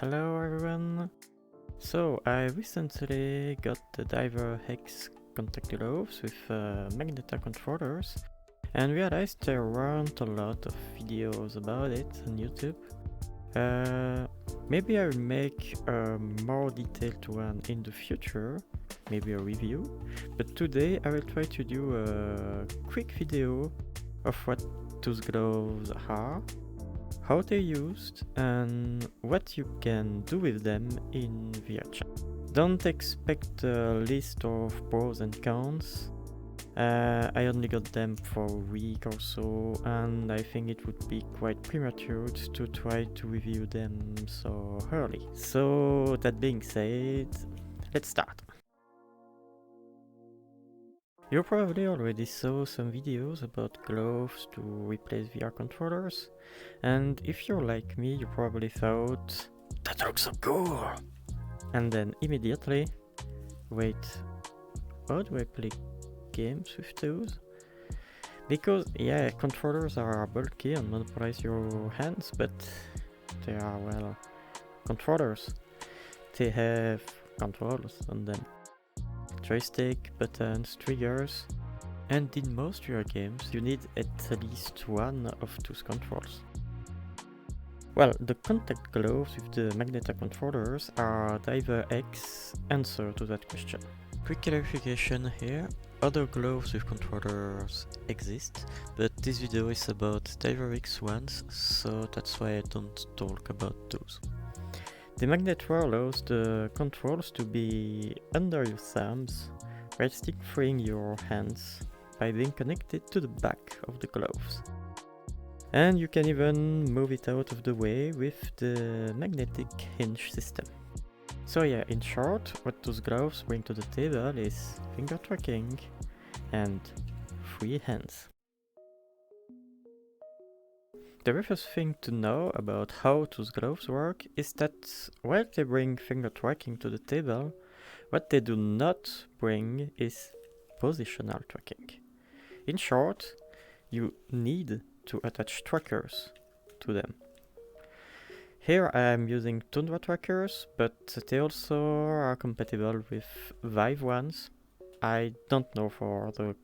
Hello everyone! So I recently got the DiverX contact gloves with Magneta controllers and realized there weren't a lot of videos about it on YouTube. Maybe I'll make a more detailed one in the future, maybe a review, but today I will try to do a quick video of what those gloves are, how they're used, and what you can do with them in VRChat. Don't expect a list of pros and cons. I only got them for a week or so, and I think it would be quite premature to try to review them so early. So that being said, let's start. You probably already saw some videos about gloves to replace VR controllers, and if you're like me, you probably thought, that looks so cool! And then immediately, wait, how do I play games with those? Because, yeah, controllers are bulky and monopolize your hands, but they are, well, controllers. They have controls on them. Joystick, buttons, triggers, and in most VR games you need at least one of those controls. Well, the contact gloves with the Magneta controllers are DiverX answer to that question. Quick clarification here, other gloves with controllers exist, but this video is about DiverX ones, so that's why I don't talk about those. The Magnetra allows the controls to be under your thumbs, right stick freeing your hands by being connected to the back of the gloves. And you can even move it out of the way with the magnetic hinge system. So yeah, in short, what those gloves bring to the table is finger tracking and free hands. The very first thing to know about how those gloves work is that while they bring finger tracking to the table, what they do not bring is positional tracking. In short, you need to attach trackers to them. Here I am using Tundra trackers, but they also are compatible with Vive ones. I don't know for other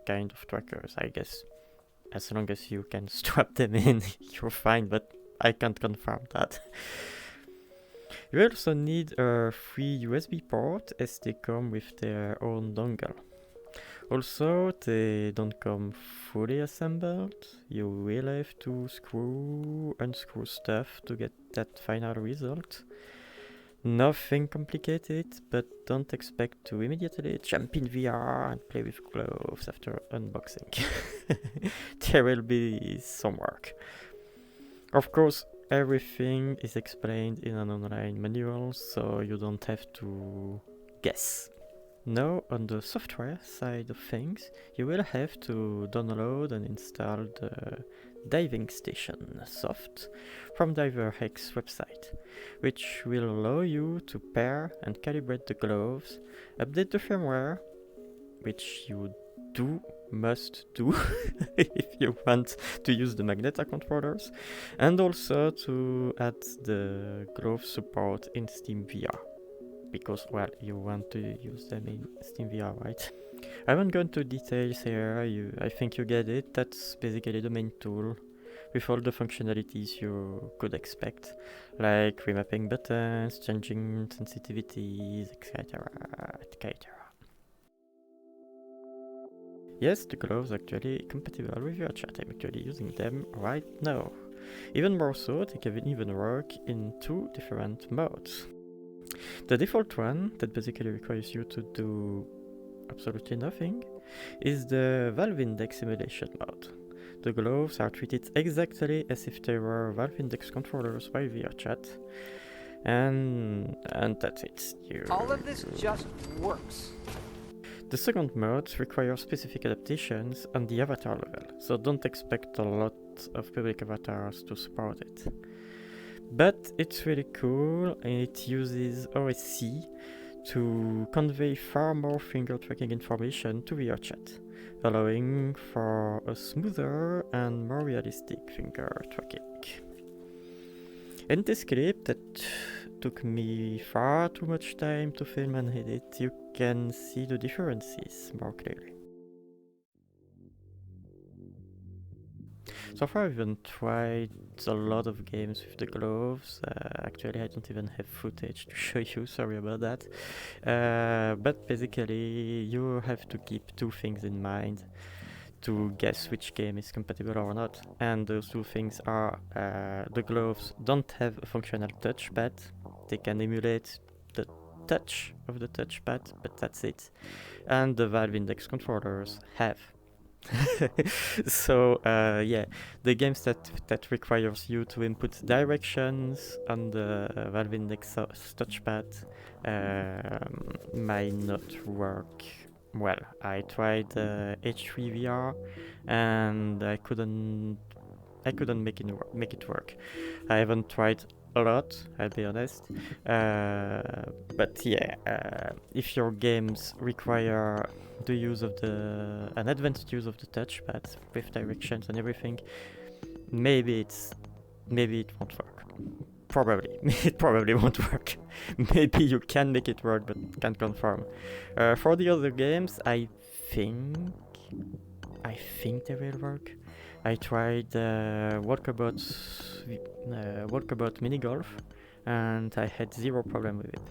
kind of trackers, I guess. As long as you can strap them in, you're fine, but I can't confirm that. You also need a free USB port as they come with their own dongle. Also, they don't come fully assembled. You will have to unscrew stuff to get that final result. Nothing complicated, but don't expect to immediately jump in VR and play with gloves after unboxing. There will be some work. Of course, everything is explained in an online manual, so you don't have to guess. Now, on the software side of things, you will have to download and install the Diving Station soft from DiverX website, which will allow you to pair and calibrate the gloves, update the firmware, which you must do if you want to use the Magneta controllers, and also to add the glove support in SteamVR. Because, well, you want to use them in SteamVR, right? I won't go into details here, I think you get it. That's basically the main tool with all the functionalities you could expect, like remapping buttons, changing sensitivities, etc, etc. Yes, the gloves are actually compatible with VRChat. I'm actually using them right now. Even more so, they can even work in 2 different modes. The default one, that basically requires you to do absolutely nothing, is the Valve Index simulation mode. The gloves are treated exactly as if they were Valve Index controllers by VRChat, and that's it. All of this just works. The second mode requires specific adaptations on the avatar level, so don't expect a lot of public avatars to support it. But it's really cool, and it uses OSC to convey far more finger tracking information to VRChat, allowing for a smoother and more realistic finger tracking. In this clip that took me far too much time to film and edit, you can see the differences more clearly. So far I haven't tried a lot of games with the gloves. Actually I don't even have footage to show you, sorry about that. But basically you have to keep two things in mind to guess which game is compatible or not. And those two things are the gloves don't have a functional touchpad. They can emulate the touch of the touchpad, but that's it. And the Valve Index controllers have. So yeah, the games that requires you to input directions on the Valve Index touchpad might not work well. I tried H3VR and I couldn't make it work. I haven't tried a lot, I'll be honest. But yeah, if your games require the use of an advanced use of the touchpad with directions and everything, maybe it won't work. Probably, it probably won't work. Maybe you can make it work, but can't confirm. For the other games, I think they will work. I tried Walkabout Mini Golf, and I had zero problem with it.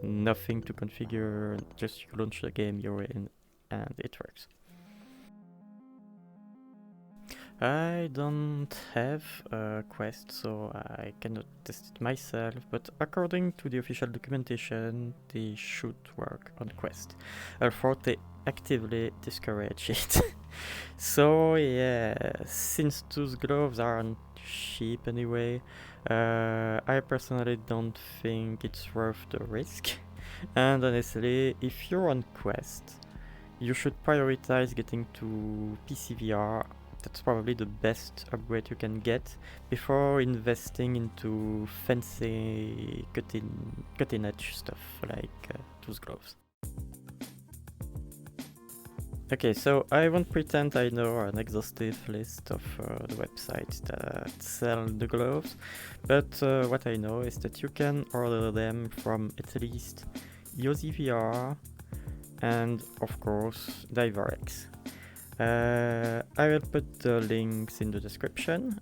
Nothing to configure, just you launch the game you're in, and it works. I don't have a Quest, so I cannot test it myself, but according to the official documentation, they should work on Quest. Although they actively discourage it. So yeah, since those gloves aren't cheap anyway, I personally don't think it's worth the risk. And honestly, if you're on Quest, you should prioritize getting to PCVR. That's probably the best upgrade you can get before investing into fancy cutting edge stuff like those gloves. Okay, so I won't pretend I know an exhaustive list of the websites that sell the gloves, but what I know is that you can order them from at least YoziVR and of course DiverX. I will put the links in the description.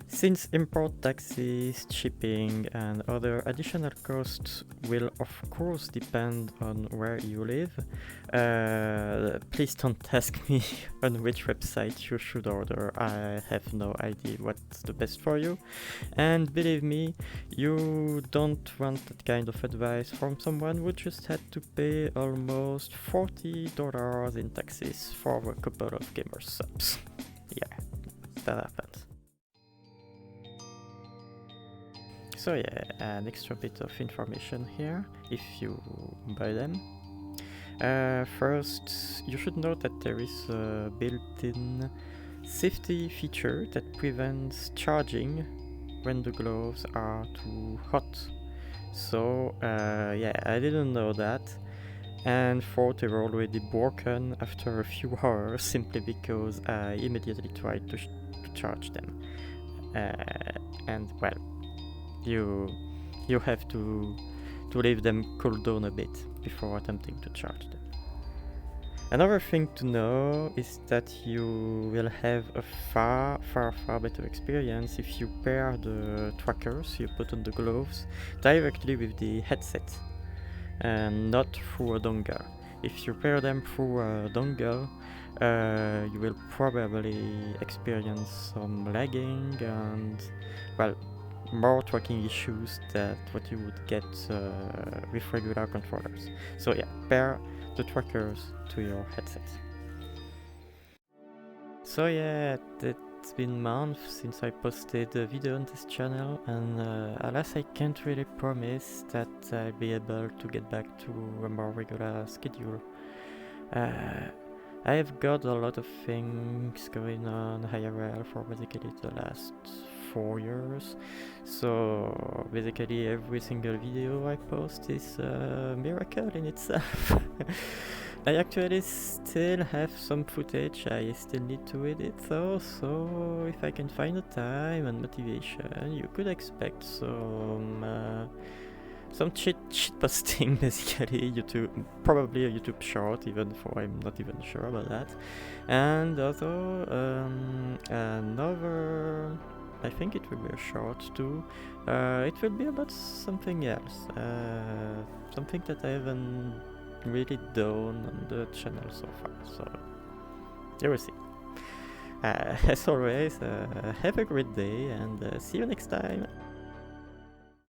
Since import taxes, shipping and other additional costs will of course depend on where you live, please don't ask me on which website you should order. I have no idea what's the best for you, and believe me, you don't want that kind of advice from someone who just had to pay almost $40 in taxes for a couple of gamer subs. Yeah, that happens. So yeah, an extra bit of information here if you buy them. First, you should know that there is a built-in safety feature that prevents charging when the gloves are too hot. So yeah, I didn't know that and thought they were already broken after a few hours simply because I immediately tried to charge them. And well, you have to leave them cool down a bit before attempting to charge them. Another thing to know is that you will have a far better experience if you pair the trackers you put on the gloves directly with the headset and not through a dongle. If you pair them through a dongle, you will probably experience some lagging and, well, more tracking issues than what you would get with regular controllers. So yeah, pair the trackers to your headset. So yeah, it's been months since I posted a video on this channel, and alas, I can't really promise that I'll be able to get back to a more regular schedule. I have got a lot of things going on IRL for basically the last 4 years, so basically every single video I post is a miracle in itself. I actually still have some footage I still need to edit though, so if I can find the time and motivation, you could expect some shit posting basically, probably a YouTube short, even though I'm not even sure about that. And also another, I think it will be a short too. It will be about something else, something that I haven't really done on the channel so far, so you will see. As always, have a great day and see you next time.